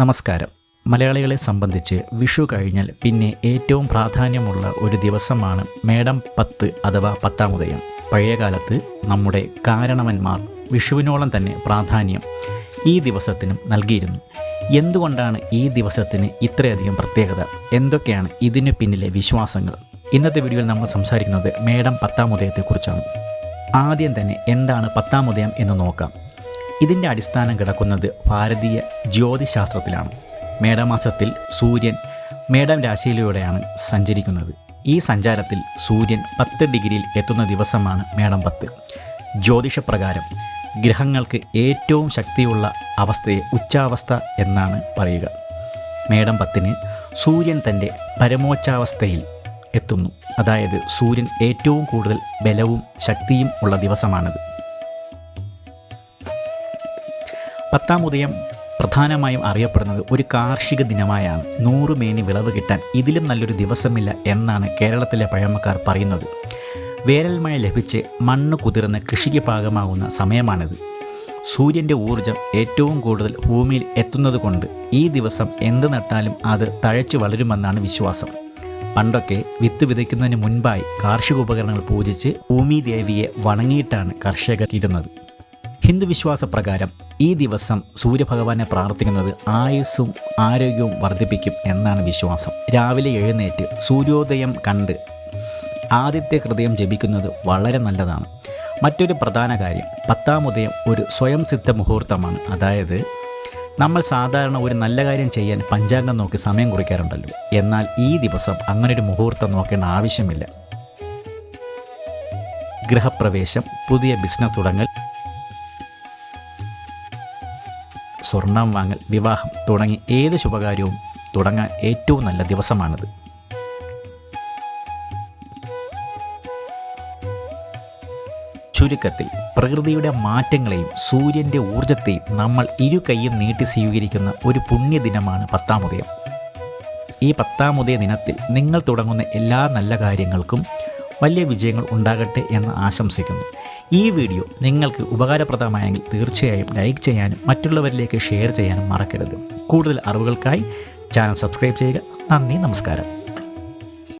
നമസ്കാരം. മലയാളികളെ സംബന്ധിച്ച് വിഷു കഴിഞ്ഞാൽ പിന്നെ ഏറ്റവും പ്രാധാന്യമുള്ള ഒരു ദിവസമാണ് മേടം 10 അഥവാ 10-ാം ഉദയം. പഴയകാലത്ത് നമ്മുടെ കാരണവന്മാർ വിഷുവിനോളം തന്നെ പ്രാധാന്യം ഈ ദിവസത്തിനും നൽകിയിരുന്നു. എന്തുകൊണ്ടാണ് ഈ ദിവസത്തിന് ഇത്രയധികം പ്രത്യേകത? എന്തൊക്കെയാണ് ഇതിനു പിന്നിലെ വിശ്വാസങ്ങൾ? ഇന്നത്തെ വീഡിയോയിൽ നമ്മൾ സംസാരിക്കുന്നത് മേടം 10-ാം ഉദയത്തെക്കുറിച്ചാണ്. ആദ്യം തന്നെ എന്താണ് 10-ാം ഉദയം എന്ന് നോക്കാം. ഇതിൻ്റെ അടിസ്ഥാനം കിടക്കുന്നത് ഭാരതീയ ജ്യോതിശാസ്ത്രത്തിലാണ്. മേടമാസത്തിൽ സൂര്യൻ മേടം രാശിയിലൂടെയാണ് സഞ്ചരിക്കുന്നത്. ഈ സഞ്ചാരത്തിൽ സൂര്യൻ 10 ഡിഗ്രിയിൽ എത്തുന്ന ദിവസമാണ് മേടം 10. ജ്യോതിഷപ്രകാരം ഗ്രഹങ്ങൾക്ക് ഏറ്റവും ശക്തിയുള്ള അവസ്ഥയെ ഉച്ചാവസ്ഥ എന്നാണ് പറയുക. മേടം 10-ന് സൂര്യൻ തൻ്റെ പരമോച്ചാവസ്ഥയിൽ എത്തുന്നു. അതായത് സൂര്യൻ ഏറ്റവും കൂടുതൽ ബലവും ശക്തിയും ഉള്ള ദിവസമാണത്. 10-ാം ഉദയം പ്രധാനമായും അറിയപ്പെടുന്നത് ഒരു കാർഷിക ദിനമായാണ്. 100 മേനി വിളവ് കിട്ടാൻ ഇതിലും നല്ലൊരു ദിവസമില്ല എന്നാണ് കേരളത്തിലെ പഴമക്കാർ പറയുന്നത്. വേനൽമഴ ലഭിച്ച് മണ്ണ് കുതിർന്ന് കൃഷിക്ക് പാകമാകുന്ന സമയമാണിത്. സൂര്യൻ്റെ ഊർജം ഏറ്റവും കൂടുതൽ ഭൂമിയിൽ എത്തുന്നത് കൊണ്ട് ഈ ദിവസം എന്ത് നട്ടാലും അത് തഴച്ചു വളരുമെന്നാണ് വിശ്വാസം. പണ്ടൊക്കെ വിത്ത് വിതയ്ക്കുന്നതിന് മുൻപായി കാർഷിക ഉപകരണങ്ങൾ പൂജിച്ച് ഭൂമിദേവിയെ വണങ്ങിയിട്ടാണ് കർഷകർ ഇരുന്നത്. ഹിന്ദു വിശ്വാസപ്രകാരം ഈ ദിവസം സൂര്യഭഗവാനെ പ്രാർത്ഥിക്കുന്നത് ആയുസ്സും ആരോഗ്യവും വർദ്ധിപ്പിക്കും എന്നാണ് വിശ്വാസം. രാവിലെ എഴുന്നേറ്റ് സൂര്യോദയം കണ്ട് ആദ്യത്തെ ഹൃദയം ജപിക്കുന്നത് വളരെ നല്ലതാണ്. മറ്റൊരു പ്രധാന കാര്യം, 10-ാം ഉദയം ഒരു സ്വയം സിദ്ധ മുഹൂർത്തമാണ്. അതായത് നമ്മൾ സാധാരണ ഒരു നല്ല കാര്യം ചെയ്യാൻ പഞ്ചാംഗം നോക്കി സമയം കുറിക്കാറുണ്ടല്ലോ. എന്നാൽ ഈ ദിവസം അങ്ങനൊരു മുഹൂർത്തം നോക്കേണ്ട ആവശ്യമില്ല. ഗൃഹപ്രവേശം, പുതിയ ബിസിനസ് തുടങ്ങൽ, സ്വർണം വാങ്ങൽ, വിവാഹം തുടങ്ങി ഏത് ശുഭകാര്യവും തുടങ്ങാൻ ഏറ്റവും നല്ല ദിവസമാണിത്. ചുരുക്കത്തിൽ പ്രകൃതിയുടെ മാറ്റങ്ങളെയും സൂര്യൻ്റെ ഊർജത്തെയും നമ്മൾ ഇരു കൈയും നീട്ടി സ്വീകരിക്കുന്ന ഒരു പുണ്യദിനമാണ് 10-ാം ഉദയം. ഈ 10-ാം ഉദയ ദിനത്തിൽ നിങ്ങൾ തുടങ്ങുന്ന എല്ലാ നല്ല കാര്യങ്ങൾക്കും വലിയ വിജയങ്ങൾ ഉണ്ടാകട്ടെ എന്ന് ആശംസിക്കുന്നു. ഈ വീഡിയോ നിങ്ങൾക്ക് ഉപകാരപ്രദമായെങ്കിൽ തീർച്ചയായും ലൈക്ക് ചെയ്യാനും മറ്റുള്ളവരിലേക്ക് ഷെയർ ചെയ്യാനും മറക്കരുത്. കൂടുതൽ അറിവുകൾക്കായി ചാനൽ സബ്സ്ക്രൈബ് ചെയ്യുക. നന്ദി, നമസ്കാരം.